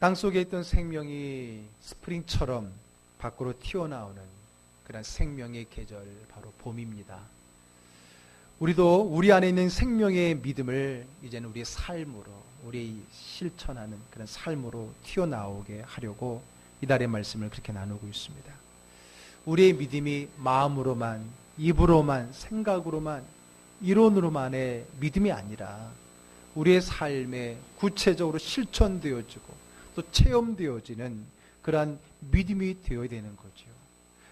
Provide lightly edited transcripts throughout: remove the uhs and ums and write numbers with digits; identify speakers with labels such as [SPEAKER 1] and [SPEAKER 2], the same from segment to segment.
[SPEAKER 1] 땅속에 있던 생명이 스프링처럼 밖으로 튀어나오는 그런 생명의 계절, 바로 봄입니다. 우리도 우리 안에 있는 생명의 믿음을 이제는 우리의 삶으로, 우리 실천하는 그런 삶으로 튀어나오게 하려고 이달의 말씀을 그렇게 나누고 있습니다. 우리의 믿음이 마음으로만, 입으로만, 생각으로만, 이론으로만의 믿음이 아니라 우리의 삶에 구체적으로 실천되어지고 또 체험되어지는 그러한 믿음이 되어야 되는 거죠.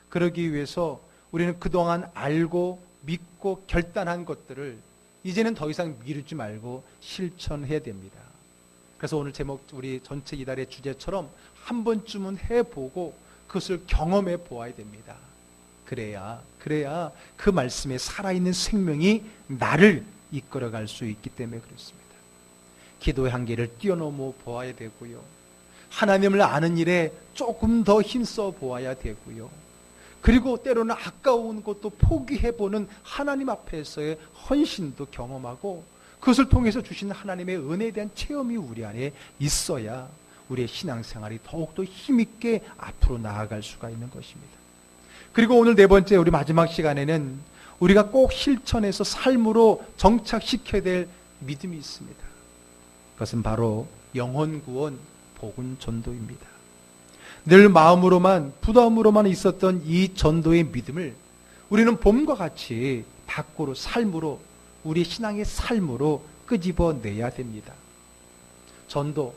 [SPEAKER 1] 그러기 위해서 우리는 그동안 알고 믿고 결단한 것들을 이제는 더 이상 미루지 말고 실천해야 됩니다. 그래서 오늘 제목, 우리 전체 이달의 주제처럼 한 번쯤은 해보고 그것을 경험해 보아야 됩니다. 그래야 그 말씀에 살아있는 생명이 나를 이끌어갈 수 있기 때문에 그렇습니다. 기도의 한계를 뛰어넘어 보아야 되고요. 하나님을 아는 일에 조금 더 힘써 보아야 되고요. 그리고 때로는 아까운 것도 포기해보는 하나님 앞에서의 헌신도 경험하고 그것을 통해서 주신 하나님의 은혜에 대한 체험이 우리 안에 있어야 우리의 신앙생활이 더욱더 힘있게 앞으로 나아갈 수가 있는 것입니다. 그리고 오늘 네 번째, 우리 마지막 시간에는 우리가 꼭 실천해서 삶으로 정착시켜야 될 믿음이 있습니다. 그것은 바로 영혼 구원, 복음 전도입니다. 늘 마음으로만, 부담으로만 있었던 이 전도의 믿음을 우리는 봄과 같이 밖으로, 삶으로, 우리 신앙의 삶으로 끄집어내야 됩니다. 전도,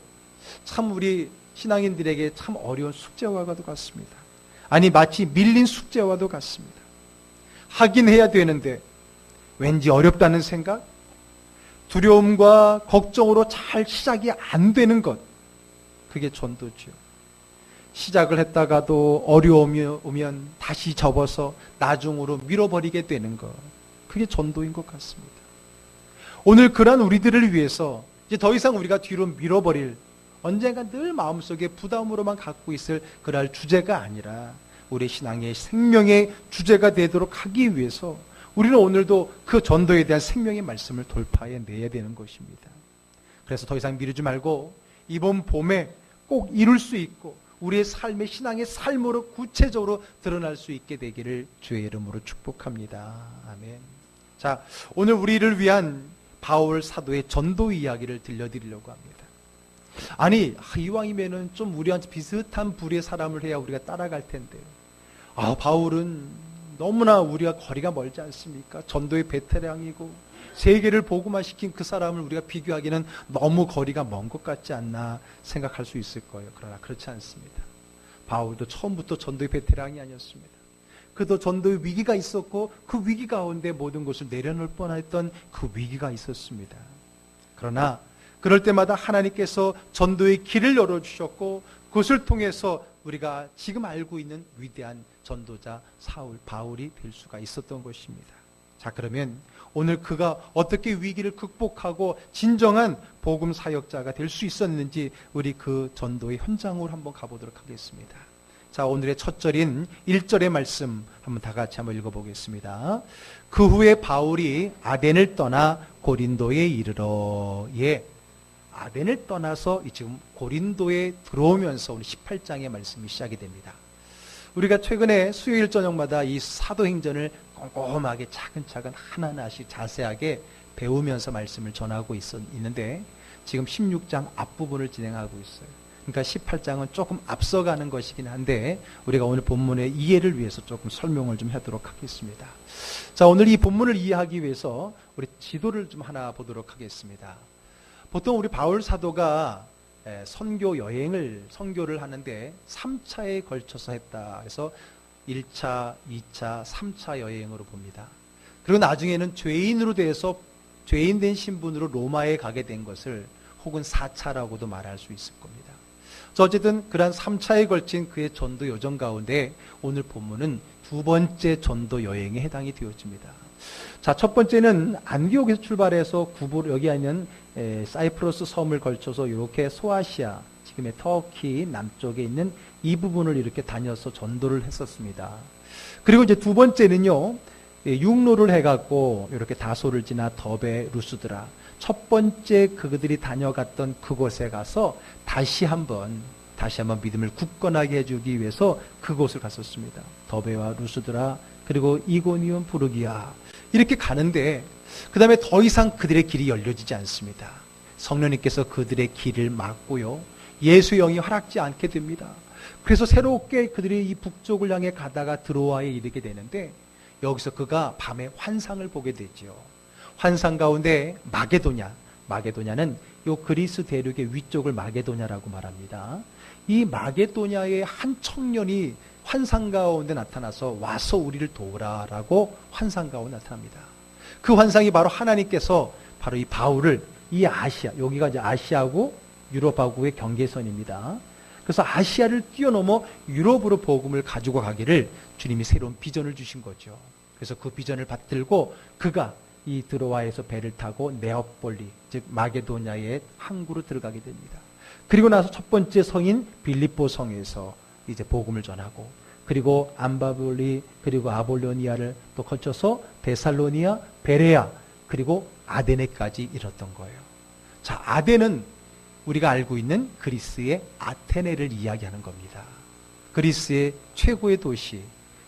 [SPEAKER 1] 참 우리 신앙인들에게 참 어려운 숙제와도 같습니다. 아니, 마치 밀린 숙제와도 같습니다. 하긴 해야 되는데 왠지 어렵다는 생각, 두려움과 걱정으로 잘 시작이 안 되는 것, 그게 전도죠. 시작을 했다가도 어려움이 오면 다시 접어서 나중으로 밀어버리게 되는 것, 그게 전도인 것 같습니다. 오늘 그러한 우리들을 위해서 이제 더 이상 우리가 뒤로 밀어버릴, 언젠가 늘 마음속에 부담으로만 갖고 있을 그럴 주제가 아니라 우리 신앙의 생명의 주제가 되도록 하기 위해서 우리는 오늘도 그 전도에 대한 생명의 말씀을 돌파해내야 되는 것입니다. 그래서 더 이상 미루지 말고 이번 봄에 꼭 이룰 수 있고 우리의 삶의 신앙의 삶으로 구체적으로 드러날 수 있게 되기를 주의 이름으로 축복합니다. 아멘. 자, 오늘 우리를 위한 바울 사도의 전도 이야기를 들려드리려고 합니다. 아니, 이왕이면은 좀 우리한테 비슷한 부류의 사람을 해야 우리가 따라갈 텐데, 바울은 너무나 우리가 거리가 멀지 않습니까? 전도의 베테랑이고 세계를 복음화시킨 그 사람을 우리가 비교하기는 너무 거리가 먼 것 같지 않나 생각할 수 있을 거예요. 그러나 그렇지 않습니다. 바울도 처음부터 전도의 베테랑이 아니었습니다. 그도 전도의 위기가 있었고 그 위기 가운데 모든 것을 내려놓을 뻔했던 그 위기가 있었습니다. 그러나 그럴 때마다 하나님께서 전도의 길을 열어주셨고 그것을 통해서 우리가 지금 알고 있는 위대한 전도자 바울이 될 수가 있었던 것입니다. 자, 그러면 오늘 그가 어떻게 위기를 극복하고 진정한 복음 사역자가 될 수 있었는지 우리 그 전도의 현장으로 한번 가보도록 하겠습니다. 자, 오늘의 첫 절인 1절의 말씀 한번 다 같이 한번 읽어보겠습니다. 그 후에 바울이 아덴을 떠나 고린도에 이르러, 아덴을 떠나서 지금 고린도에 들어오면서 오늘 18장의 말씀이 시작이 됩니다. 우리가 최근에 수요일 저녁마다 이 사도행전을 꼼꼼하게 차근차근 하나하나씩 자세하게 배우면서 말씀을 전하고 있는데 지금 16장 앞부분을 진행하고 있어요. 그러니까 18장은 조금 앞서가는 것이긴 한데 우리가 오늘 본문의 이해를 위해서 조금 설명을 좀 하도록 하겠습니다. 자, 오늘 이 본문을 이해하기 위해서 우리 지도를 좀 하나 보도록 하겠습니다. 보통 우리 바울 사도가 선교를 하는데 3차에 걸쳐서 했다. 그래서 1차, 2차, 3차 여행으로 봅니다. 그리고 나중에는 죄인 된 신분으로 로마에 가게 된 것을 혹은 4차라고도 말할 수 있을 겁니다. 어쨌든 그러한 3차에 걸친 그의 전도 여정 가운데 오늘 본문은 두 번째 전도 여행에 해당이 되어집니다. 자, 첫 번째는 안디옥에서 출발해서 여기 있는 사이프러스 섬을 걸쳐서 이렇게 소아시아, 지금의 터키 남쪽에 있는 이 부분을 이렇게 다녀서 전도를 했었습니다. 그리고 이제 두 번째는요, 육로를 해갖고 이렇게 다소를 지나 더베, 루스드라, 첫 번째 그들이 다녀갔던 그곳에 가서 다시 한번 믿음을 굳건하게 해주기 위해서 그곳을 갔었습니다. 더베와 루스드라 그리고 이고니온 부르기아 이렇게 가는데 그 다음에 더 이상 그들의 길이 열려지지 않습니다. 성령님께서 그들의 길을 막고요. 예수의 영이 허락지 않게 됩니다. 그래서 새롭게 그들이 이 북쪽을 향해 가다가 드로아에 이르게 되는데 여기서 그가 밤에 환상을 보게 되죠. 환상 가운데 마게도냐는 요 그리스 대륙의 위쪽을 마게도냐라고 말합니다. 이 마게도냐의 한 청년이 환상 가운데 나타나서 와서 우리를 도우라라고 환상 가운데 나타납니다. 그 환상이 바로 하나님께서 바로 이 바울을 이 아시아, 여기가 이제 아시아하고 유럽하고의 경계선입니다. 그래서 아시아를 뛰어넘어 유럽으로 복음을 가지고 가기를 주님이 새로운 비전을 주신 거죠. 그래서 그 비전을 받들고 그가 이 드로아에서 배를 타고 네아폴리, 즉 마게도냐의 항구로 들어가게 됩니다. 그리고 나서 첫 번째 성인 빌립보 성에서 이제 복음을 전하고 그리고 암바볼리 그리고 아볼로니아를 또 거쳐서 데살로니아, 베레아 그리고 아데네까지 이뤘던 거예요. 자, 아덴은 우리가 알고 있는 그리스의 아테네를 이야기하는 겁니다. 그리스의 최고의 도시,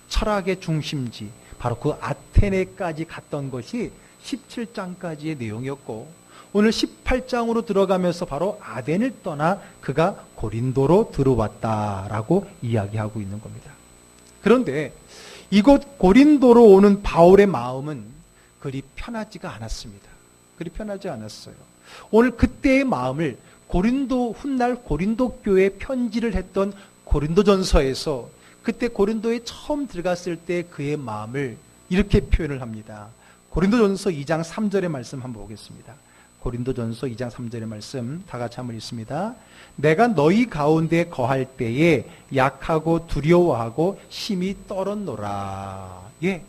[SPEAKER 1] 철학의 중심지, 바로 그 아테네까지 갔던 것이 17장까지의 내용이었고 오늘 18장으로 들어가면서 바로 아덴을 떠나 그가 고린도로 들어왔다라고 이야기하고 있는 겁니다. 그런데 이곳 고린도로 오는 바울의 마음은 그리 편하지가 않았습니다. 그리 편하지 않았어요. 오늘 그때의 마음을 훗날 고린도 교회에 편지를 했던 고린도전서에서 그때 고린도에 처음 들어갔을 때 그의 마음을 이렇게 표현을 합니다. 고린도전서 2장 3절의 말씀 한번 보겠습니다. 고린도전서 2장 3절의 말씀 다 같이 한번 읽습니다. 내가 너희 가운데 거할 때에 약하고 두려워하고 심히 떨었노라. 예.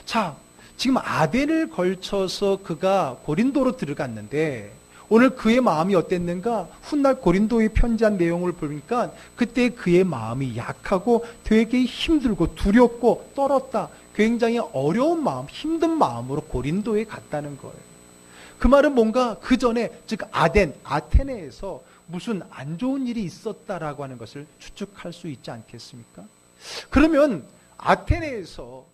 [SPEAKER 1] 자, 지금 아덴을 걸쳐서 그가 고린도로 들어갔는데 오늘 그의 마음이 어땠는가? 훗날 고린도에 편지한 내용을 보니까 그때 그의 마음이 약하고 되게 힘들고 두렵고 떨었다. 굉장히 어려운 마음, 힘든 마음으로 고린도에 갔다는 거예요. 그 말은 뭔가 그 전에 즉 아테네에서 무슨 안 좋은 일이 있었다라고 하는 것을 추측할 수 있지 않겠습니까? 그러면 아테네에서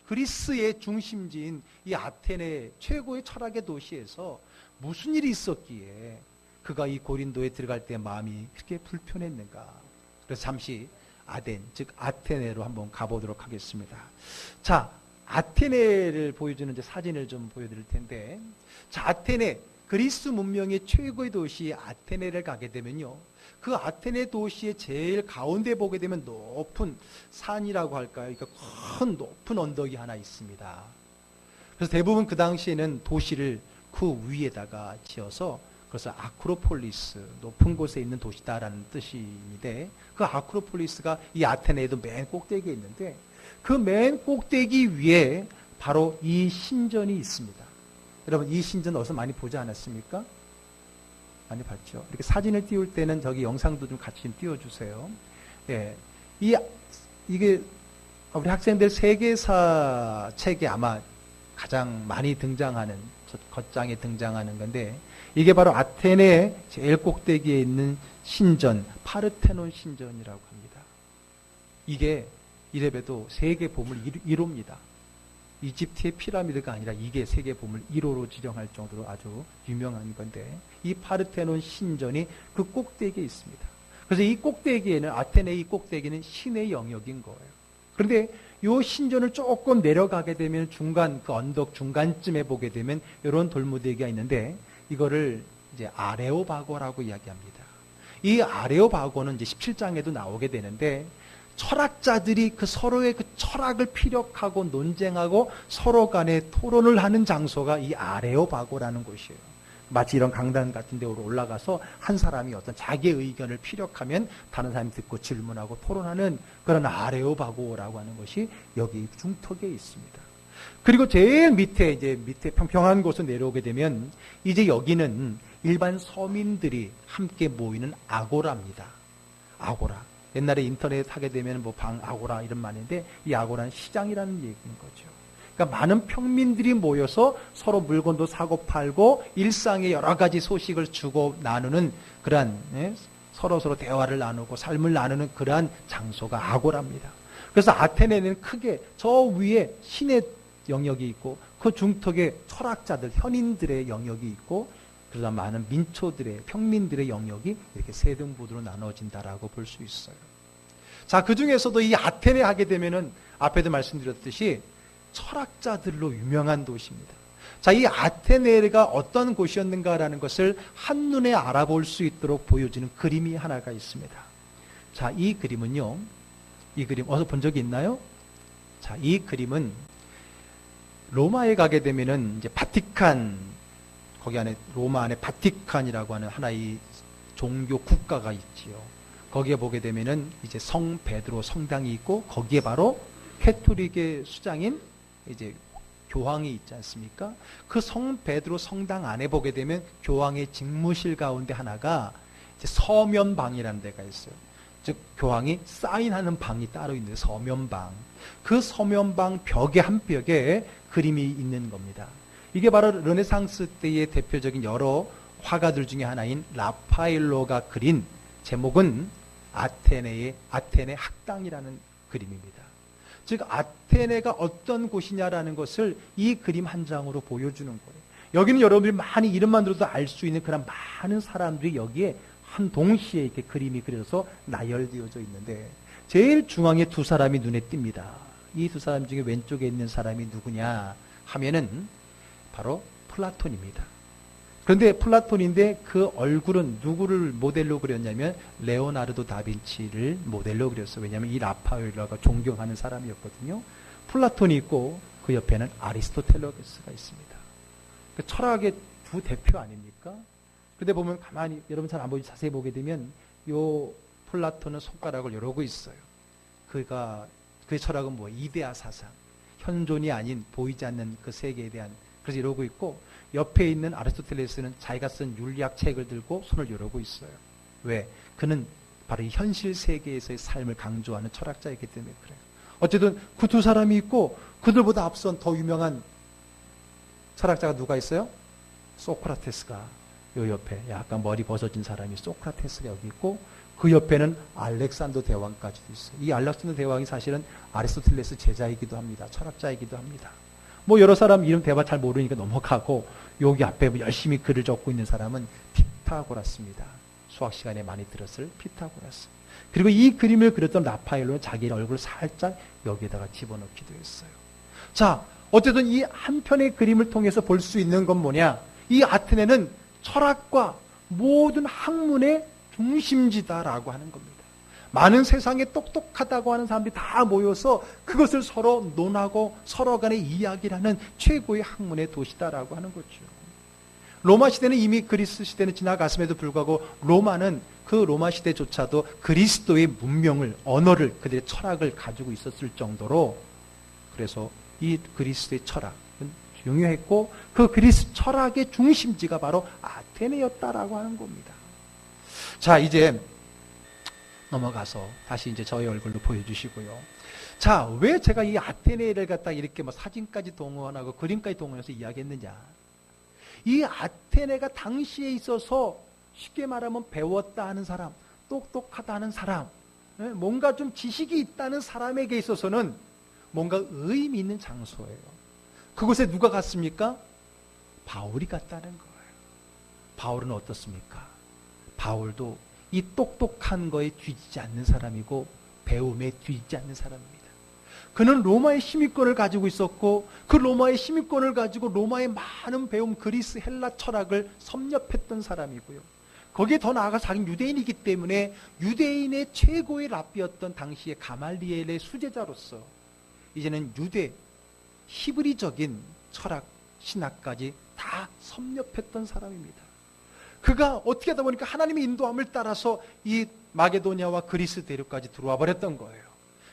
[SPEAKER 1] 그리스의 중심지인 이 아테네 최고의 철학의 도시에서 무슨 일이 있었기에 그가 이 고린도에 들어갈 때 마음이 그렇게 불편했는가? 그래서 잠시 즉 아테네로 한번 가보도록 하겠습니다. 자, 아테네를 보여주는 이제 사진을 좀 보여드릴 텐데, 자, 아테네, 그리스 문명의 최고의 도시 아테네를 가게 되면요. 그 아테네 도시의 제일 가운데 보게 되면 높은 산이라고 할까요? 그러니까 큰 높은 언덕이 하나 있습니다. 그래서 대부분 그 당시에는 도시를 그 위에다가 지어서 그래서 아크로폴리스, 높은 곳에 있는 도시다라는 뜻인데 그 아크로폴리스가 이 아테네에도 맨 꼭대기에 있는데 그 맨 꼭대기 위에 바로 이 신전이 있습니다. 여러분 이 신전 어디서 많이 보지 않았습니까? 많이 봤죠. 이렇게 사진을 띄울 때는 저기 영상도 좀 같이 좀 띄워주세요. 예, 이게 우리 학생들 세계사 책에 아마 가장 많이 등장하는 겉장에 등장하는 건데 이게 바로 아테네 제일 꼭대기에 있는 신전 파르테논 신전이라고 합니다. 이게 이래봬도 세계 보물 1호입니다. 이집트의 피라미드가 아니라 이게 세계 보물 1호로 지정할 정도로 아주 유명한 건데 이 파르테논 신전이 그 꼭대기에 있습니다. 그래서 이 꼭대기에는 아테네의 이 꼭대기는 신의 영역인 거예요. 그런데 이 신전을 조금 내려가게 되면 중간 그 언덕 중간쯤에 보게 되면 이런 돌무더기가 있는데 이거를 이제 아레오바고라고 이야기합니다. 이 아레오바고는 이제 17장에도 나오게 되는데 철학자들이 그 서로의 그 철학을 피력하고 논쟁하고 서로 간에 토론을 하는 장소가 이 아레오바고라는 곳이에요. 마치 이런 강단 같은 데 올라가서 한 사람이 어떤 자기의 의견을 피력하면 다른 사람이 듣고 질문하고 토론하는 그런 아레오바고라고 하는 것이 여기 중턱에 있습니다. 그리고 제일 밑에 평평한 곳으로 내려오게 되면 이제 여기는 일반 서민들이 함께 모이는 아고라입니다. 아고라. 옛날에 인터넷 하게 되면 방 아고라 이런 말인데 이 아고라는 시장이라는 얘기인 거죠. 그러니까 많은 평민들이 모여서 서로 물건도 사고 팔고 일상의 여러 가지 소식을 주고 나누는 그러한 서로 대화를 나누고 삶을 나누는 그러한 장소가 아고라입니다. 그래서 아테네는 크게 저 위에 신의 영역이 있고 그 중턱에 철학자들, 현인들의 영역이 있고 그러다 많은 민초들의, 평민들의 영역이 이렇게 세 등분으로 나눠진다라고 볼 수 있어요. 자, 그 중에서도 이 아테네 하게 되면은 앞에도 말씀드렸듯이 철학자들로 유명한 도시입니다. 자, 이 아테네가 어떤 곳이었는가라는 것을 한눈에 알아볼 수 있도록 보여주는 그림이 하나가 있습니다. 자, 이 그림은요, 이 그림 어디서 본 적이 있나요? 자, 이 그림은 로마에 가게 되면은 이제 바티칸, 거기 안에 로마 안에 바티칸이라고 하는 하나의 종교 국가가 있지요. 거기에 보게 되면은 이제 성 베드로 성당이 있고 거기에 바로 캐토릭의 수장인 이제 교황이 있지 않습니까? 그 성 베드로 성당 안에 보게 되면 교황의 직무실 가운데 하나가 이제 서면방이라는 데가 있어요. 즉 교황이 사인하는 방이 따로 있는 서면방. 그 서면방 벽에 한 벽에 그림이 있는 겁니다. 이게 바로 르네상스 때의 대표적인 여러 화가들 중에 하나인 라파엘로가 그린, 제목은 아테네 학당이라는 그림입니다. 즉 아테네가 어떤 곳이냐라는 것을 이 그림 한 장으로 보여주는 거예요. 여기는 여러분들이 많이 이름만 들어도 알 수 있는 그런 많은 사람들이 여기에 한 동시에 이렇게 그림이 그려서 나열되어져 있는데 제일 중앙에 두 사람이 눈에 띕니다. 이 두 사람 중에 왼쪽에 있는 사람이 누구냐 하면은 바로 플라톤입니다. 그런데 플라톤인데 그 얼굴은 누구를 모델로 그렸냐면 레오나르도 다빈치를 모델로 그렸어요. 왜냐하면 이 라파엘로가 존경하는 사람이었거든요. 플라톤이 있고 그 옆에는 아리스토텔레스가 있습니다. 그 철학의 두 대표 아닙니까? 근데 보면 가만히 여러분 잘 안 보이지 자세히 보게 되면 요 플라톤은 손가락을 이러고 있어요. 그의 철학은 뭐 이데아 사상, 현존이 아닌 보이지 않는 그 세계에 대한 그래서 이러고 있고 옆에 있는 아리스토텔레스는 자기가 쓴 윤리학 책을 들고 손을 이러고 있어요. 왜? 그는 바로 이 현실 세계에서의 삶을 강조하는 철학자이기 때문에 그래요. 어쨌든 그 두 사람이 있고 그들보다 앞선 더 유명한 철학자가 누가 있어요? 소크라테스가 요 옆에 약간 머리 벗어진 사람이 소크라테스가 여기 있고 그 옆에는 알렉산더 대왕까지도 있어요. 이 알렉산더 대왕이 사실은 아리스토텔레스 제자이기도 합니다. 철학자이기도 합니다. 뭐 여러 사람 이름 대화 잘 모르니까 넘어가고 여기 앞에 열심히 글을 적고 있는 사람은 피타고라스입니다. 수학 시간에 많이 들었을 피타고라스. 그리고 이 그림을 그렸던 라파엘로는 자기 얼굴을 살짝 여기에다가 집어넣기도 했어요. 자, 어쨌든 이 한 편의 그림을 통해서 볼 수 있는 건 뭐냐? 이 아테네는 철학과 모든 학문의 중심지다라고 하는 겁니다. 많은 세상에 똑똑하다고 하는 사람들이 다 모여서 그것을 서로 논하고 서로 간에 이야기를 하는 최고의 학문의 도시다라고 하는 거죠. 로마 시대는 이미 그리스 시대는 지나갔음에도 불구하고 로마는 그 로마 시대조차도 그리스도의 문명을, 언어를, 그들의 철학을 가지고 있었을 정도로 그래서 이 그리스도의 철학은 중요했고 그 그리스 철학의 중심지가 바로 아테네였다라고 하는 겁니다. 자, 이제 넘어가서 다시 이제 저의 얼굴로 보여주시고요. 자, 왜 제가 이 아테네를 갖다 이렇게 뭐 사진까지 동원하고 그림까지 동원해서 이야기했느냐? 이 아테네가 당시에 있어서 쉽게 말하면 배웠다 하는 사람, 똑똑하다 하는 사람, 뭔가 좀 지식이 있다는 사람에게 있어서는 뭔가 의미 있는 장소예요. 그곳에 누가 갔습니까? 바울이 갔다는 거예요. 바울은 어떻습니까? 바울도 이 똑똑한 거에 뒤지지 않는 사람이고 배움에 뒤지지 않는 사람입니다. 그는 로마의 시민권을 가지고 있었고 그 로마의 시민권을 가지고 로마의 많은 배움 그리스 헬라 철학을 섭렵했던 사람이고요. 거기에 더 나아가 자기는 유대인이기 때문에 유대인의 최고의 랍비였던 당시의 가말리엘의 수제자로서 이제는 유대 히브리적인 철학 신학까지 다 섭렵했던 사람입니다. 그가 어떻게 하다 보니까 하나님의 인도함을 따라서 이 마게도냐와 그리스 대륙까지 들어와 버렸던 거예요.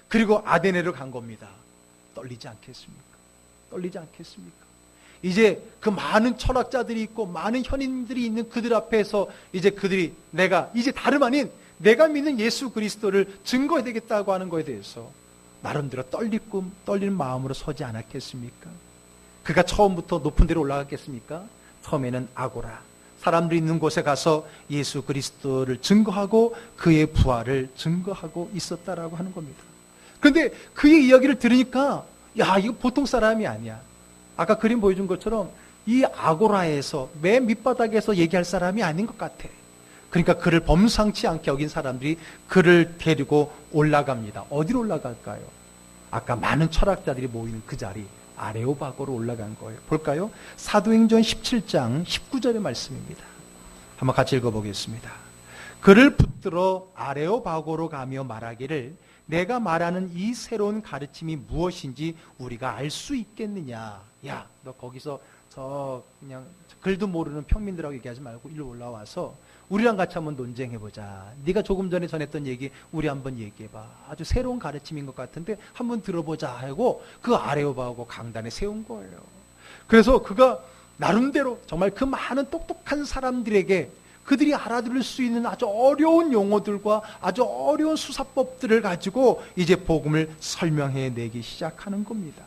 [SPEAKER 1] 그리고 아테네로 간 겁니다. 떨리지 않겠습니까? 떨리지 않겠습니까? 이제 그 많은 철학자들이 있고 많은 현인들이 있는 그들 앞에서 이제 그들이 내가 이제 다름 아닌 내가 믿는 예수 그리스도를 증거해야 되겠다고 하는 것에 대해서 나름대로 떨리는 마음으로 서지 않았겠습니까? 그가 처음부터 높은 데로 올라갔겠습니까? 처음에는 아고라, 사람들이 있는 곳에 가서 예수 그리스도를 증거하고 그의 부활을 증거하고 있었다라고 하는 겁니다. 그런데 그의 이야기를 들으니까 야, 이거 보통 사람이 아니야. 아까 그림 보여준 것처럼 이 아고라에서 맨 밑바닥에서 얘기할 사람이 아닌 것 같아. 그러니까 그를 범상치 않게 여긴 사람들이 그를 데리고 올라갑니다. 어디로 올라갈까요? 아까 많은 철학자들이 모이는 그 자리, 아레오바고로 올라간 거예요. 볼까요? 사도행전 17장 19절의 말씀입니다. 한번 같이 읽어보겠습니다. 그를 붙들어 아레오바고로 가며 말하기를 내가 말하는 이 새로운 가르침이 무엇인지 우리가 알 수 있겠느냐. 야, 너 거기서 저 그냥 글도 모르는 평민들하고 얘기하지 말고 일로 올라와서 우리랑 같이 한번 논쟁해보자. 네가 조금 전에 전했던 얘기 우리 한번 얘기해봐. 아주 새로운 가르침인 것 같은데 한번 들어보자 하고 그 아레오바고 강단에 세운 거예요. 그래서 그가 나름대로 정말 그 많은 똑똑한 사람들에게 그들이 알아들을 수 있는 아주 어려운 용어들과 아주 어려운 수사법들을 가지고 이제 복음을 설명해내기 시작하는 겁니다.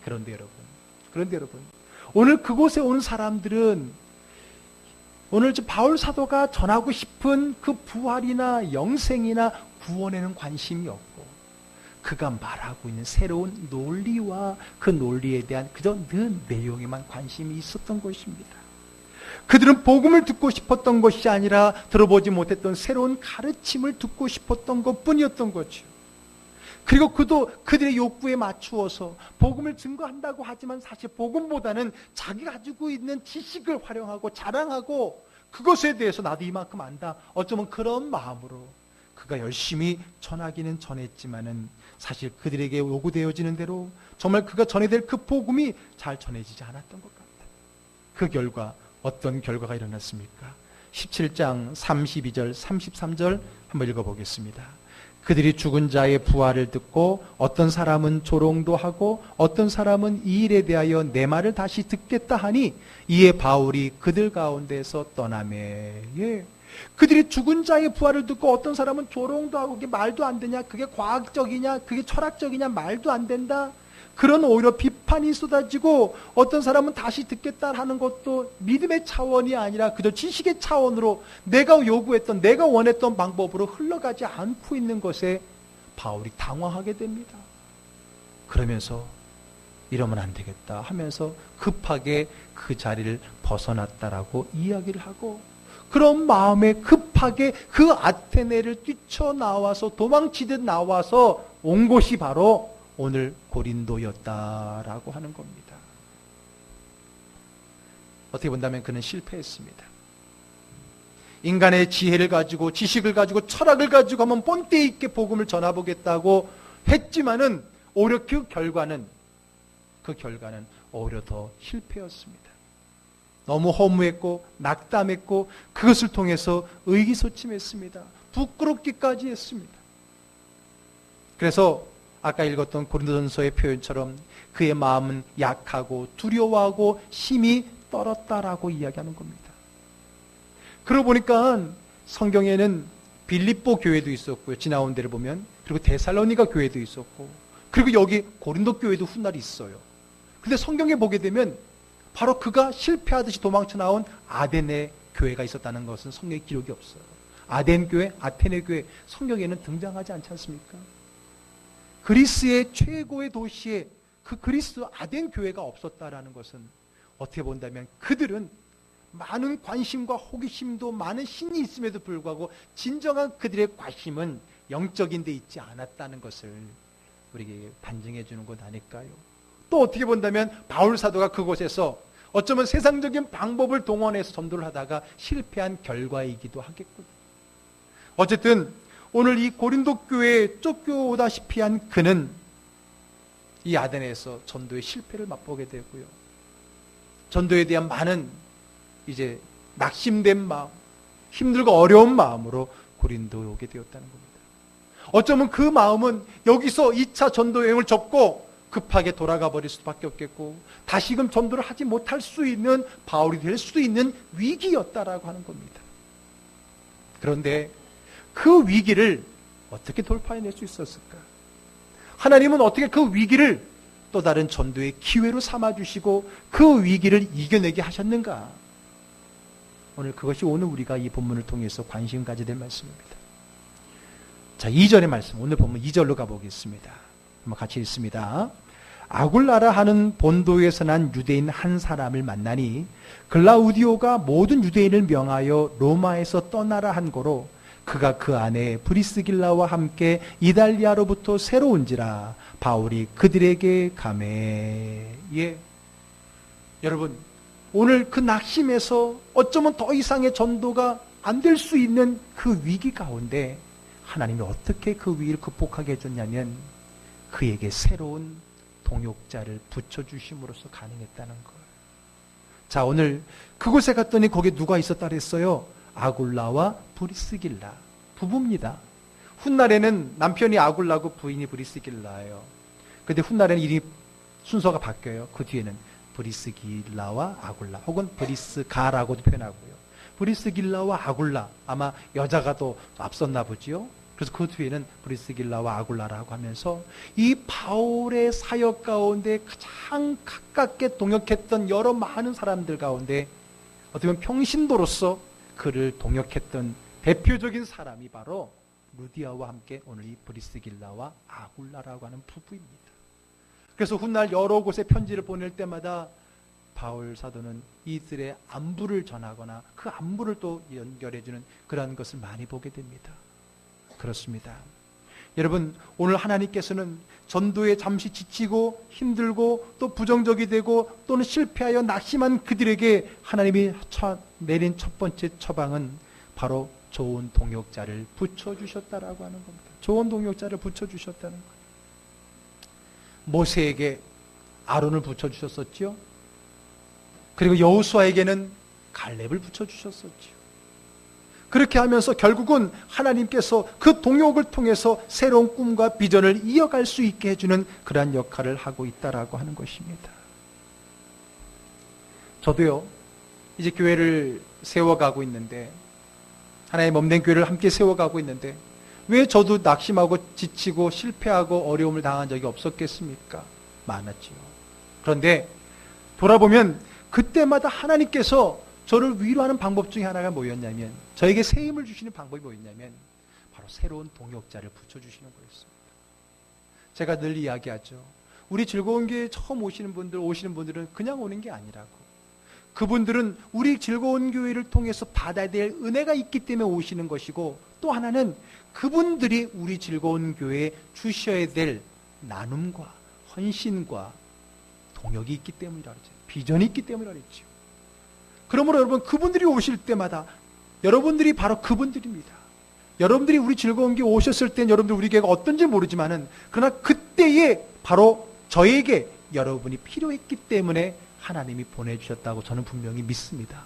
[SPEAKER 1] 그런데 여러분, 오늘 그곳에 온 사람들은 오늘 바울 사도가 전하고 싶은 그 부활이나 영생이나 구원에는 관심이 없고 그가 말하고 있는 새로운 논리와 그 논리에 대한 그저 그 내용에만 관심이 있었던 것입니다. 그들은 복음을 듣고 싶었던 것이 아니라 들어보지 못했던 새로운 가르침을 듣고 싶었던 것뿐이었던 거죠. 그리고 그도 그들의 욕구에 맞추어서 복음을 증거한다고 하지만 사실 복음보다는 자기가 가지고 있는 지식을 활용하고 자랑하고 그것에 대해서 나도 이만큼 안다. 어쩌면 그런 마음으로 그가 열심히 전하기는 전했지만은 사실 그들에게 요구되어지는 대로 정말 그가 전해야 될 그 복음이 잘 전해지지 않았던 것 같다. 그 결과 어떤 결과가 일어났습니까? 17장 32절 33절 한번 읽어보겠습니다. 그들이 죽은 자의 부활을 듣고 어떤 사람은 조롱도 하고 어떤 사람은 이 일에 대하여 내 말을 다시 듣겠다 하니 이에 바울이 그들 가운데서 떠나매. 예. 그들이 죽은 자의 부활을 듣고 어떤 사람은 조롱도 하고 그게 말도 안 되냐, 그게 과학적이냐, 그게 철학적이냐, 말도 안 된다. 그런 오히려 비판이 쏟아지고 어떤 사람은 다시 듣겠다 하는 것도 믿음의 차원이 아니라 그저 지식의 차원으로 내가 요구했던, 내가 원했던 방법으로 흘러가지 않고 있는 것에 바울이 당황하게 됩니다. 그러면서 이러면 안 되겠다 하면서 급하게 그 자리를 벗어났다라고 이야기를 하고 그런 마음에 급하게 그 아테네를 뛰쳐나와서 도망치듯 나와서 온 곳이 바로 오늘 고린도였다라고 하는 겁니다. 어떻게 본다면 그는 실패했습니다. 인간의 지혜를 가지고 지식을 가지고 철학을 가지고 한번 본때 있게 복음을 전해보겠다고 했지만은 오히려 그 결과는 오히려 더 실패였습니다. 너무 허무했고 낙담했고 그것을 통해서 의기소침했습니다. 부끄럽기까지 했습니다. 그래서 아까 읽었던 고린도전서의 표현처럼 그의 마음은 약하고 두려워하고 심히 떨었다라고 이야기하는 겁니다. 그러고 보니까 성경에는 빌립보 교회도 있었고요. 지나온 데를 보면. 그리고 데살로니가 교회도 있었고 그리고 여기 고린도 교회도 훗날이 있어요. 근데 성경에 보게 되면 바로 그가 실패하듯이 도망쳐 나온 아데네 교회가 있었다는 것은 성경에 기록이 없어요. 아덴 교회, 아테네 교회 성경에는 등장하지 않지 않습니까? 그리스의 최고의 도시에 그 그리스 아덴 교회가 없었다라는 것은 어떻게 본다면 그들은 많은 관심과 호기심도 많은 신이 있음에도 불구하고 진정한 그들의 관심은 영적인 데 있지 않았다는 것을 우리에게 반증해 주는 것 아닐까요? 또 어떻게 본다면 바울 사도가 그곳에서 어쩌면 세상적인 방법을 동원해서 전도를 하다가 실패한 결과이기도 하겠군요. 어쨌든 오늘 이 고린도 교회에 쫓겨오다시피 한 그는 이 아덴에서 전도의 실패를 맛보게 되고요. 전도에 대한 많은 이제 낙심된 마음, 힘들고 어려운 마음으로 고린도에 오게 되었다는 겁니다. 어쩌면 그 마음은 여기서 2차 전도 여행을 접고 급하게 돌아가 버릴 수밖에 없겠고 다시금 전도를 하지 못할 수 있는 바울이 될 수도 있는 위기였다라고 하는 겁니다. 그런데 그 위기를 어떻게 돌파해낼 수 있었을까? 하나님은 어떻게 그 위기를 또 다른 전도의 기회로 삼아주시고 그 위기를 이겨내게 하셨는가? 오늘 그것이 오늘 우리가 이 본문을 통해서 관심 가져야 될 말씀입니다. 자, 2절의 말씀, 오늘 본문 2절로 가보겠습니다. 한번 같이 읽습니다. 아굴라라 하는 본도에서 난 유대인 한 사람을 만나니 글라우디오가 모든 유대인을 명하여 로마에서 떠나라 한 거로 그가 그 안에 브리스길라와 함께 이달리아로부터 새로 온지라 바울이 그들에게 가매. 예, 여러분, 오늘 그 낙심에서 어쩌면 더 이상의 전도가 안 될 수 있는 그 위기 가운데 하나님이 어떻게 그 위기를 극복하게 해줬냐면 그에게 새로운 동역자를 붙여주심으로써 가능했다는 거예요. 자, 오늘 그곳에 갔더니 거기에 누가 있었다 그랬어요? 아굴라와 브리스길라 부부입니다. 훗날에는 남편이 아굴라고 부인이 브리스길라예요. 근데 훗날에는 이름이 순서가 바뀌어요. 그 뒤에는 브리스길라와 아굴라 혹은 브리스가라고도 표현하고요. 브리스길라와 아굴라, 아마 여자가 더 앞섰나 보지요. 그래서 그 뒤에는 브리스길라와 아굴라라고 하면서 이 바울의 사역 가운데 가장 가깝게 동역했던 여러 많은 사람들 가운데 어떻게 보면 평신도로서 그를 동역했던 대표적인 사람이 바로 루디아와 함께 오늘 이 브리스길라와 아굴라라고 하는 부부입니다. 그래서 훗날 여러 곳에 편지를 보낼 때마다 바울 사도는 이들의 안부를 전하거나 그 안부를 또 연결해주는 그런 것을 많이 보게 됩니다. 그렇습니다. 여러분, 오늘 하나님께서는 전도에 잠시 지치고 힘들고 또 부정적이 되고 또는 실패하여 낙심한 그들에게 하나님이 내린 첫 번째 처방은 바로 좋은 동역자를 붙여주셨다라고 하는 겁니다. 좋은 동역자를 붙여주셨다는 거예요. 모세에게 아론을 붙여주셨었죠. 그리고 여호수아에게는 갈렙을 붙여주셨었죠. 그렇게 하면서 결국은 하나님께서 그 동역을 통해서 새로운 꿈과 비전을 이어갈 수 있게 해주는 그러한 역할을 하고 있다라고 하는 것입니다. 저도요, 이제 교회를 세워가고 있는데, 하나의 몸된 교회를 함께 세워가고 있는데 왜 저도 낙심하고 지치고 실패하고 어려움을 당한 적이 없었겠습니까? 많았지요. 그런데 돌아보면 그때마다 하나님께서 저를 위로하는 방법 중에 하나가 뭐였냐면, 저에게 새 힘을 주시는 방법이 뭐였냐면 바로 새로운 동역자를 붙여주시는 거였습니다. 제가 늘 이야기하죠. 우리 즐거운 교회에 처음 오시는 분들은 그냥 오는 게 아니라고. 그분들은 우리 즐거운 교회를 통해서 받아야 될 은혜가 있기 때문에 오시는 것이고, 또 하나는 그분들이 우리 즐거운 교회에 주셔야 될 나눔과 헌신과 동역이 있기 때문이라고 했죠. 비전이 있기 때문이라고 했죠. 그러므로 여러분, 그분들이 오실 때마다 여러분들이 바로 그분들입니다. 여러분들이 우리 즐거운 교회 오셨을 땐 여러분들 우리 교회가 어떤지 모르지만은, 그러나 그때에 바로 저에게 여러분이 필요했기 때문에 하나님이 보내주셨다고 저는 분명히 믿습니다.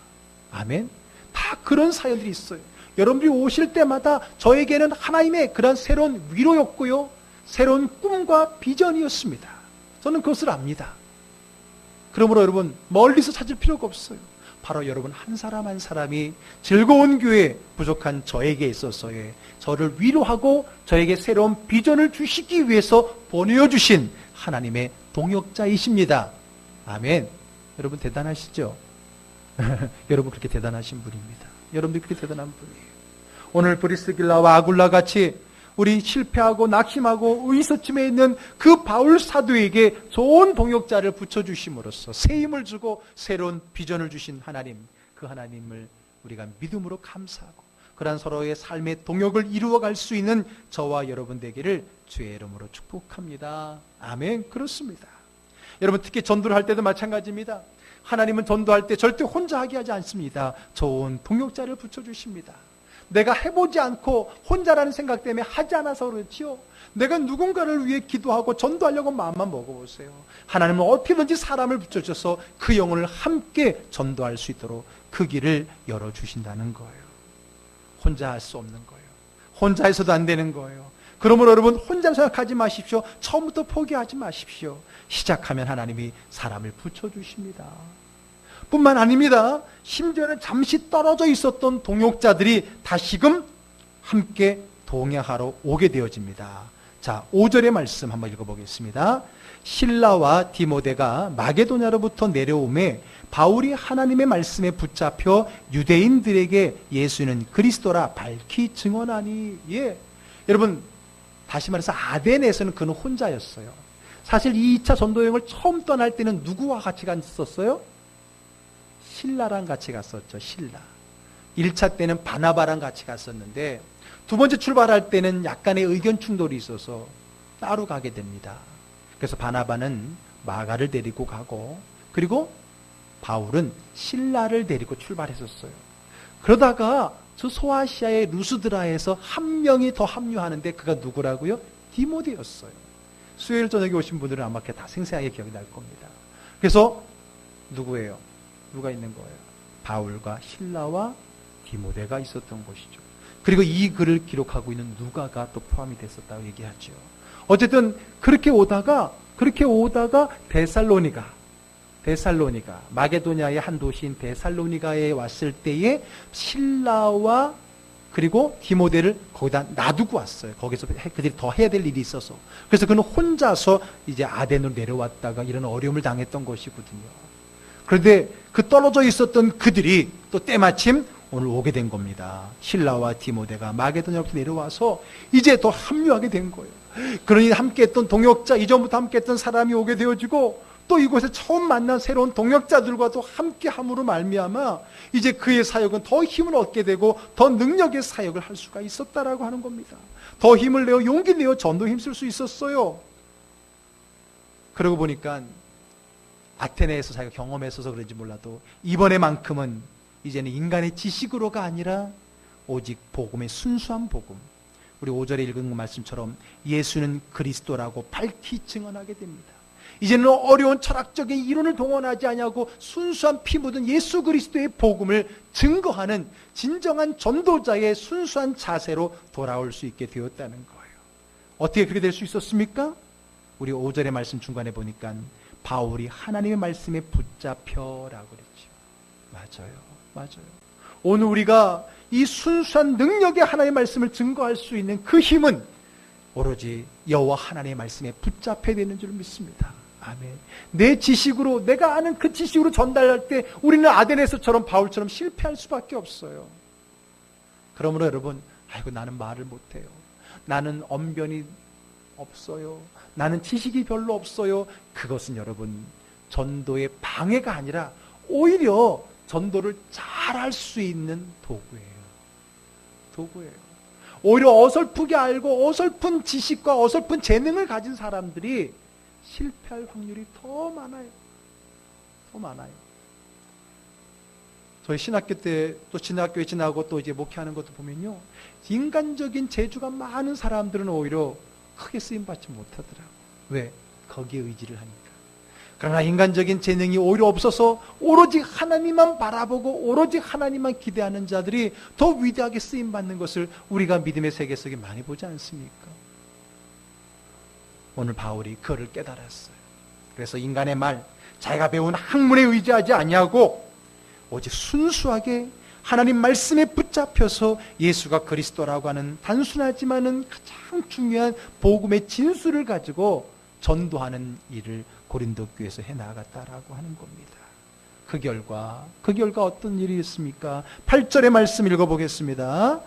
[SPEAKER 1] 아멘. 다 그런 사연들이 있어요. 여러분들이 오실 때마다 저에게는 하나님의 그런 새로운 위로였고요, 새로운 꿈과 비전이었습니다. 저는 그것을 압니다. 그러므로 여러분, 멀리서 찾을 필요가 없어요. 바로 여러분 한 사람 한 사람이 즐거운 교회 부족한 저에게 있어서의 저를 위로하고 저에게 새로운 비전을 주시기 위해서 보내주신 하나님의 동역자이십니다. 아멘. 여러분 대단하시죠? 여러분 그렇게 대단하신 분입니다. 여러분들이 그렇게 대단한 분이에요. 오늘 브리스길라와 아굴라 같이 우리 실패하고 낙심하고 의기소침해 있는 그 바울 사도에게 좋은 동역자를 붙여주심으로써 새 힘을 주고 새로운 비전을 주신 하나님, 그 하나님을 우리가 믿음으로 감사하고 그러한 서로의 삶의 동역을 이루어갈 수 있는 저와 여러분 되기를 주의 이름으로 축복합니다. 아멘. 그렇습니다. 여러분 특히 전도를 할 때도 마찬가지입니다. 하나님은 전도할 때 절대 혼자 하게 하지 않습니다. 좋은 동역자를 붙여주십니다. 내가 해보지 않고 혼자라는 생각 때문에 하지 않아서 그렇지요. 내가 누군가를 위해 기도하고 전도하려고 마음만 먹어보세요. 하나님은 어떻게든지 사람을 붙여주셔서 그 영혼을 함께 전도할 수 있도록 그 길을 열어주신다는 거예요. 혼자 할 수 없는 거예요. 혼자 해서도 안 되는 거예요. 그러므로 여러분 혼자 생각하지 마십시오. 처음부터 포기하지 마십시오. 시작하면 하나님이 사람을 붙여주십니다. 뿐만 아닙니다. 심지어는 잠시 떨어져 있었던 동역자들이 다시금 함께 동행하러 오게 되어집니다. 자, 5절의 말씀 한번 읽어보겠습니다. 실라와 디모데가 마게도냐로부터 내려오매 바울이 하나님의 말씀에 붙잡혀 유대인들에게 예수는 그리스도라 밝히 증언하니. 예, 여러분 다시 말해서 아덴에서는 그는 혼자였어요. 사실 2차 전도여행을 처음 떠날 때는 누구와 같이 갔었어요? 실라랑 같이 갔었죠. 실라. 1차 때는 바나바랑 같이 갔었는데 두 번째 출발할 때는 약간의 의견 충돌이 있어서 따로 가게 됩니다. 그래서 바나바는 마가를 데리고 가고, 그리고 바울은 실라를 데리고 출발했었어요. 그러다가 저 소아시아의 루스드라에서 한 명이 더 합류하는데 그가 누구라고요? 디모데였어요. 수요일 저녁에 오신 분들은 아마 다 생생하게 기억이 날 겁니다. 그래서 누구예요? 누가 있는 거예요? 바울과 실라와 디모데가 있었던 곳이죠. 그리고 이 글을 기록하고 있는 누가가 또 포함이 됐었다고 얘기하죠. 어쨌든 그렇게 오다가 데살로니가 마게도냐의 한 도시인 데살로니가에 왔을 때에 실라와 그리고 디모데를 거기다 놔두고 왔어요. 거기서 그들이 더 해야 될 일이 있어서. 그래서 그는 혼자서 이제 아덴으로 내려왔다가 이런 어려움을 당했던 것이거든요. 그런데 그 떨어져 있었던 그들이 또 때마침 오늘 오게 된 겁니다. 실라와 디모데가 마게도냐로부터 내려와서 이제 더 합류하게 된 거예요. 그러니 함께했던 동역자, 이전부터 함께했던 사람이 오게 되어지고 또 이곳에 처음 만난 새로운 동역자들과도 함께함으로 말미암아 이제 그의 사역은 더 힘을 얻게 되고 더 능력의 사역을 할 수가 있었다라고 하는 겁니다. 더 힘을 내어 용기 내어 전도 힘쓸 수 있었어요. 그러고 보니까 아테네에서 자기가 경험했어서 그런지 몰라도 이번에만큼은 이제는 인간의 지식으로가 아니라 오직 복음의 순수한 복음, 우리 5절에 읽은 말씀처럼 예수는 그리스도라고 밝히 증언하게 됩니다. 이제는 어려운 철학적인 이론을 동원하지 아니하고 순수한 피 묻은 예수 그리스도의 복음을 증거하는 진정한 전도자의 순수한 자세로 돌아올 수 있게 되었다는 거예요. 어떻게 그렇게 될 수 있었습니까? 우리 5절의 말씀 중간에 보니까 바울이 하나님의 말씀에 붙잡혀라고 그랬죠. 맞아요. 오늘 우리가 이 순수한 능력의 하나님의 말씀을 증거할 수 있는 그 힘은 오로지 여호와 하나님의 말씀에 붙잡혀야 되는 줄 믿습니다. 아멘. 내 지식으로, 내가 아는 그 지식으로 전달할 때 우리는 아덴에서처럼 바울처럼 실패할 수밖에 없어요. 그러므로 여러분, 아이고 나는 말을 못해요. 나는 언변이 없어요. 나는 지식이 별로 없어요. 그것은 여러분 전도의 방해가 아니라 오히려 전도를 잘할 수 있는 도구예요. 오히려 어설프게 알고 어설픈 지식과 어설픈 재능을 가진 사람들이 실패할 확률이 더 많아요. 저희 신학교 때 또 신학교에 지나고 또 이제 목회하는 것도 보면요, 인간적인 재주가 많은 사람들은 오히려 크게 쓰임 받지 못하더라고요. 왜? 거기에 의지를 하니까. 그러나 인간적인 재능이 오히려 없어서 오로지 하나님만 바라보고 오로지 하나님만 기대하는 자들이 더 위대하게 쓰임받는 것을 우리가 믿음의 세계 속에 많이 보지 않습니까? 오늘 바울이 그를 깨달았어요. 그래서 인간의 말, 자기가 배운 학문에 의지하지 아니하고 오직 순수하게 하나님 말씀에 붙잡혀서 예수가 그리스도라고 하는 단순하지만은 가장 중요한 복음의 진수를 가지고 전도하는 일을 고린도 교회에서 해나갔다라고 하는 겁니다. 그 결과 어떤 일이 있습니까? 8절의 말씀 읽어보겠습니다.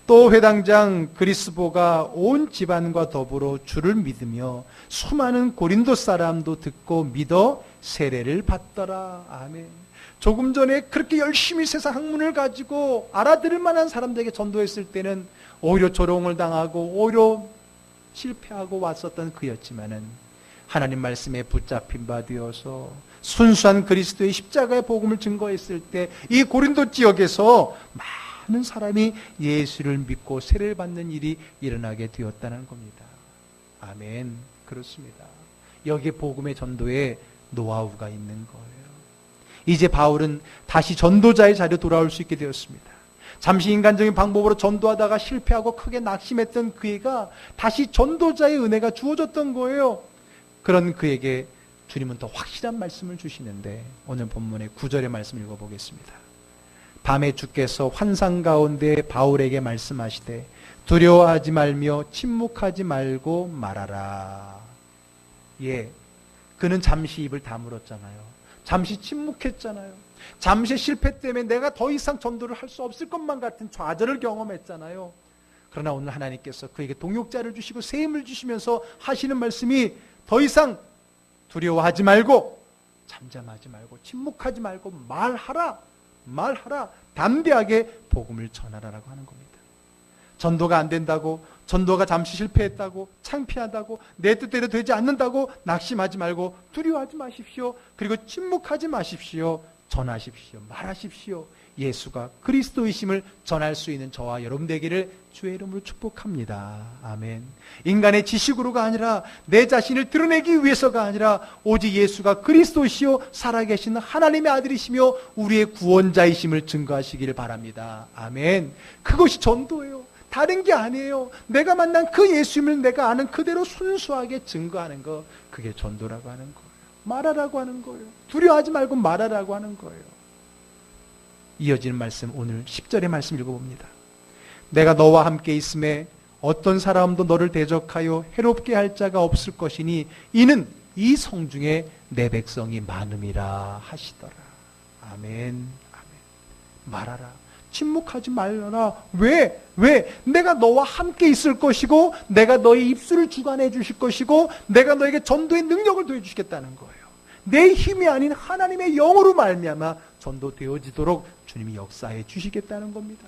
[SPEAKER 1] 또 회당장 그리스보가 온 집안과 더불어 주를 믿으며 수많은 고린도 사람도 듣고 믿어 세례를 받더라. 아멘. 조금 전에 그렇게 열심히 세상 학문을 가지고 알아들을 만한 사람들에게 전도했을 때는 오히려 조롱을 당하고 오히려 실패하고 왔었던 그였지만은 하나님 말씀에 붙잡힌 바 되어서 순수한 그리스도의 십자가의 복음을 증거했을 때 이 고린도 지역에서 많은 사람이 예수를 믿고 세례를 받는 일이 일어나게 되었다는 겁니다. 아멘. 그렇습니다. 여기에 복음의 전도에 노하우가 있는 거예요. 이제 바울은 다시 전도자의 자리로 돌아올 수 있게 되었습니다. 잠시 인간적인 방법으로 전도하다가 실패하고 크게 낙심했던 그애가 다시 전도자의 은혜가 주어졌던 거예요. 그런 그에게 주님은 더 확실한 말씀을 주시는데 오늘 본문의 9절의 말씀 읽어보겠습니다. 밤에 주께서 환상 가운데 바울에게 말씀하시되 두려워하지 말며 침묵하지 말고 말하라. 예, 그는 잠시 입을 다물었잖아요. 잠시 침묵했잖아요. 잠시 실패 때문에 내가 더 이상 전도를 할 수 없을 것만 같은 좌절을 경험했잖아요. 그러나 오늘 하나님께서 그에게 동역자를 주시고 새 힘을 주시면서 하시는 말씀이 더 이상 두려워하지 말고 잠잠하지 말고 침묵하지 말고 말하라. 담대하게 복음을 전하라라고 하는 겁니다. 전도가 안 된다고, 전도가 잠시 실패했다고, 창피하다고, 내 뜻대로 되지 않는다고 낙심하지 말고 두려워하지 마십시오. 그리고 침묵하지 마십시오. 전하십시오. 말하십시오. 예수가 그리스도이심을 전할 수 있는 저와 여러분 되기를 주의 이름으로 축복합니다. 아멘. 인간의 지식으로가 아니라 내 자신을 드러내기 위해서가 아니라 오직 예수가 그리스도시요 살아계신 하나님의 아들이시며 우리의 구원자이심을 증거하시기를 바랍니다. 아멘. 그것이 전도예요. 다른 게 아니에요. 내가 만난 그 예수님을 내가 아는 그대로 순수하게 증거하는 거, 그게 전도라고 하는 거예요. 말하라고 하는 거예요. 두려워하지 말고 말하라고 하는 거예요. 이어지는 말씀, 오늘 10절의 말씀 읽어봅니다. 내가 너와 함께 있음에 어떤 사람도 너를 대적하여 해롭게 할 자가 없을 것이니 이는 이 성중에 내 백성이 많음이라 하시더라. 아멘. 말하라. 침묵하지 말라. 왜? 내가 너와 함께 있을 것이고 내가 너의 입술을 주관해 주실 것이고 내가 너에게 전도의 능력을 더해주시겠다는 거예요. 내 힘이 아닌 하나님의 영으로 말미암아 전도되어지도록 주님이 역사해 주시겠다는 겁니다.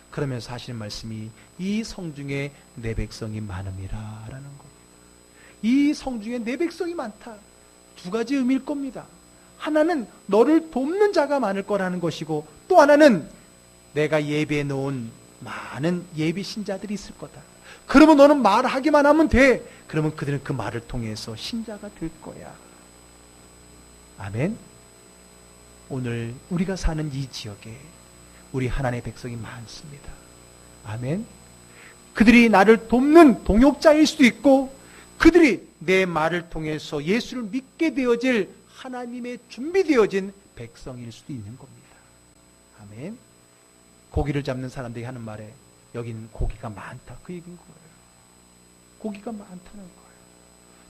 [SPEAKER 1] 그러면서 하시는 말씀이 이 성중에 내 백성이 많음이라 라는 겁니다. 이 성중에 내 백성이 많다. 두 가지 의미일 겁니다. 하나는 너를 돕는 자가 많을 거라는 것이고 또 하나는 내가 예배해 놓은 많은 예비 신자들이 있을 거다. 그러면 너는 말하기만 하면 돼. 그러면 그들은 그 말을 통해서 신자가 될 거야. 아멘. 오늘 우리가 사는 이 지역에 우리 하나님의 백성이 많습니다. 아멘. 그들이 나를 돕는 동역자일 수도 있고 그들이 내 말을 통해서 예수를 믿게 되어질 하나님의 준비되어진 백성일 수도 있는 겁니다. 아멘. 고기를 잡는 사람들이 하는 말에 여기는 고기가 많다. 그 얘기인 거예요. 고기가 많다는 거예요.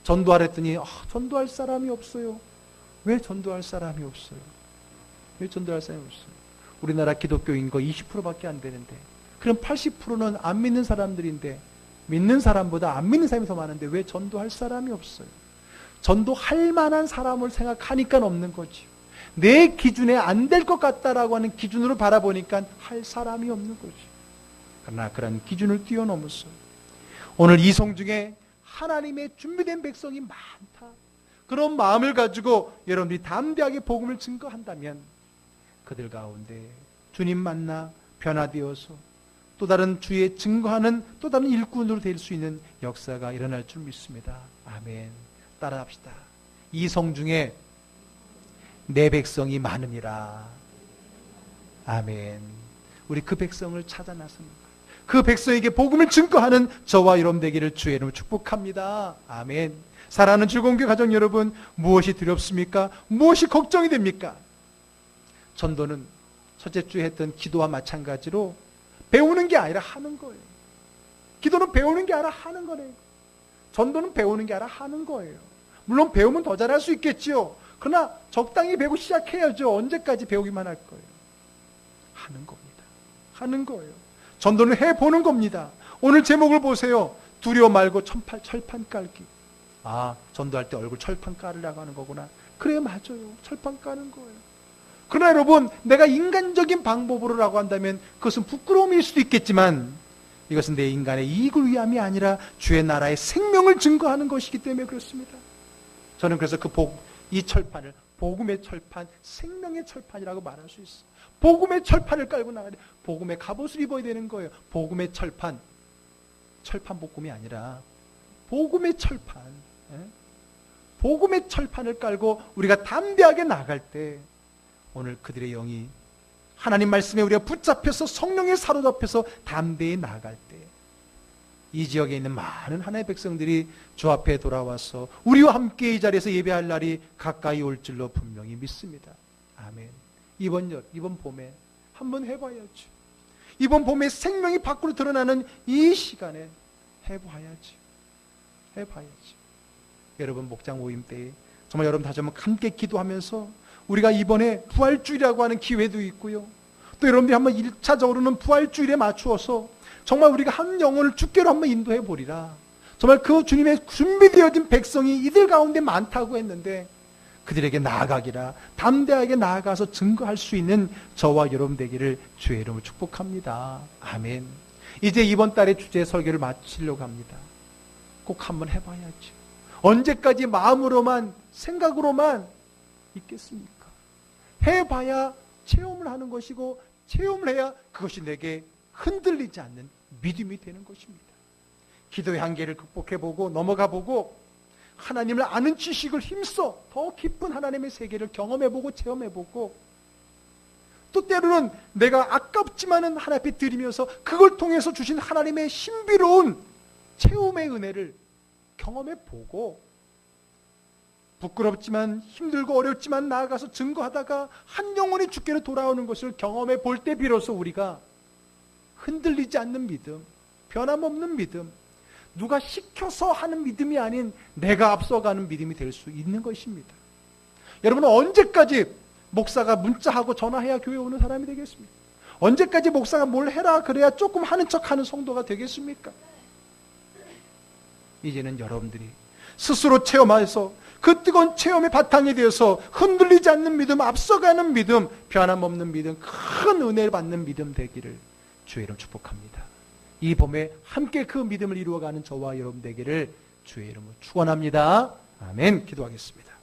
[SPEAKER 1] 전도하랬더니 전도할 사람이 없어요. 왜 전도할 사람이 없어요? 왜 전도할 사람이 없어요? 우리나라 기독교 인구 20%밖에 안 되는데 그럼 80%는 안 믿는 사람들인데 믿는 사람보다 안 믿는 사람이 더 많은데 왜 전도할 사람이 없어요? 전도할 만한 사람을 생각하니까 없는 거지. 내 기준에 안 될 것 같다라고 하는 기준으로 바라보니까 할 사람이 없는 거지. 그러나 그런 기준을 뛰어넘었어요. 오늘 이 성중에 하나님의 준비된 백성이 많다. 그런 마음을 가지고 여러분들이 담대하게 복음을 증거한다면 그들 가운데 주님 만나 변화되어서 또 다른 주의 증거하는 또 다른 일꾼으로 될 수 있는 역사가 일어날 줄 믿습니다. 아멘. 따라합시다. 이 성중에 내 백성이 많음이라. 아멘. 우리 그 백성을 찾아 나서는 그 백성에게 복음을 증거하는 저와 여러분 되기를 주의 이름으로 축복합니다. 아멘. 사랑하는 즐거운교회 가정 여러분, 무엇이 두렵습니까? 무엇이 걱정이 됩니까? 전도는 첫째 주에 했던 기도와 마찬가지로 배우는 게 아니라 하는 거예요. 기도는 배우는 게 아니라 하는 거예요. 전도는 배우는 게 아니라 하는 거예요. 물론 배우면 더 잘할 수 있겠지요. 그러나 적당히 배우고 시작해야죠. 언제까지 배우기만 할 거예요? 하는 겁니다. 하는 거예요. 전도는 해보는 겁니다. 오늘 제목을 보세요. 두려워 말고 철판 깔기. 전도할 때 얼굴 철판 깔으려고 하는 거구나. 그래, 맞아요. 철판 까는 거예요. 그러나 여러분, 내가 인간적인 방법으로라고 한다면 그것은 부끄러움일 수도 있겠지만 이것은 내 인간의 이익을 위함이 아니라 주의 나라의 생명을 증거하는 것이기 때문에 그렇습니다. 저는 그래서 이 철판을 복음의 철판, 생명의 철판이라고 말할 수 있어요. 복음의 철판을 깔고 나가야 돼. 복음의 갑옷을 입어야 되는 거예요. 복음의 철판. 철판 복음이 아니라 복음의 철판. 복음의 철판을 깔고 우리가 담대하게 나갈 때 오늘 그들의 영이 하나님 말씀에 우리가 붙잡혀서 성령에 사로잡혀서 담대히 나갈 때 이 지역에 있는 많은 하나님의 백성들이 주 앞에 돌아와서 우리와 함께 이 자리에서 예배할 날이 가까이 올 줄로 분명히 믿습니다. 아멘. 이번 봄에 한번 해봐야죠. 이번 봄에 생명이 밖으로 드러나는 이 시간에 해봐야지. 여러분 목장 모임 때에 정말 여러분 다시 한번 함께 기도하면서 우리가 이번에 부활주일이라고 하는 기회도 있고요. 또 여러분들이 한번 1차적으로는 부활주일에 맞추어서 정말 우리가 한 영혼을 주께로 한번 인도해 보리라. 정말 그 주님의 준비되어진 백성이 이들 가운데 많다고 했는데 그들에게 나아가기라, 담대하게 나아가서 증거할 수 있는 저와 여러분 되기를 주의 이름으로 축복합니다. 아멘. 이제 이번 달에 주제 설교를 마치려고 합니다. 꼭 한번 해봐야지. 언제까지 마음으로만 생각으로만 있겠습니까? 해봐야 체험을 하는 것이고 체험을 해야 그것이 내게 흔들리지 않는 믿음이 되는 것입니다. 기도의 한계를 극복해보고 넘어가보고 하나님을 아는 지식을 힘써 더 깊은 하나님의 세계를 경험해보고 체험해보고 또 때로는 내가 아깝지만은 하나님 앞에 드리면서 그걸 통해서 주신 하나님의 신비로운 체험의 은혜를 경험해보고 부끄럽지만 힘들고 어렵지만 나아가서 증거하다가 한 영혼이 주께로 돌아오는 것을 경험해 볼 때 비로소 우리가 흔들리지 않는 믿음, 변함없는 믿음, 누가 시켜서 하는 믿음이 아닌 내가 앞서가는 믿음이 될 수 있는 것입니다. 여러분은 언제까지 목사가 문자하고 전화해야 교회 오는 사람이 되겠습니까? 언제까지 목사가 뭘 해라 그래야 조금 하는 척하는 성도가 되겠습니까? 이제는 여러분들이 스스로 체험해서 그 뜨거운 체험의 바탕이 되어서 흔들리지 않는 믿음, 앞서가는 믿음, 변함없는 믿음, 큰 은혜를 받는 믿음 되기를 주의 이름 축복합니다. 이 봄에 함께 그 믿음을 이루어가는 저와 여러분 되기를 주의 이름으로 축원합니다. 아멘. 기도하겠습니다.